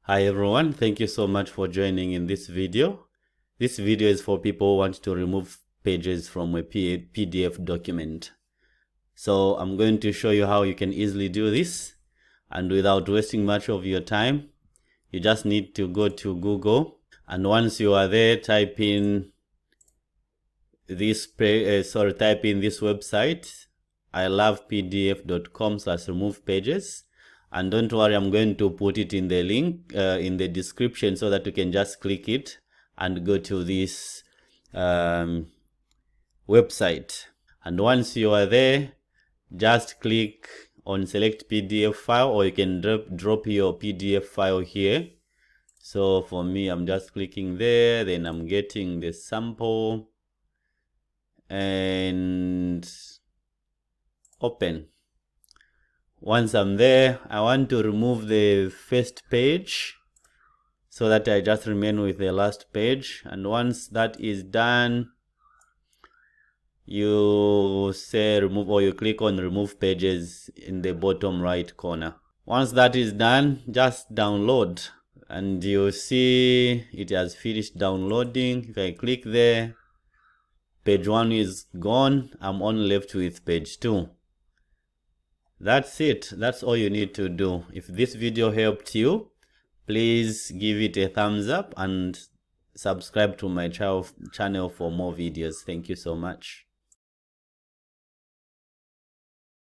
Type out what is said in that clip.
Hi everyone, thank you so much for joining in this video. This video is for people who want to remove pages from a PDF document. So I'm going to show you how you can easily do this, and without wasting much of your time, you just need to go to Google, and once you are there, type in this website, ilovepdf.com/remove pages. And don't worry, I'm going to put it in the link in the description so that you can just click it and go to this website. And once you are there, just click on select PDF file, or you can drop your PDF file here. So for me, I'm just clicking there, then I'm getting the sample and open. Once I'm there, I want to remove the first page so that I just remain with the last page. And once that is done, you say remove, or you click on remove pages in the bottom right corner. Once that is done, just download, and you see it has finished downloading. If I click there, page 1 is gone. I'm only left with page 2. That's it. That's all you need to do. If this video helped you, please give it a thumbs up and subscribe to my channel for more videos. Thank you so much.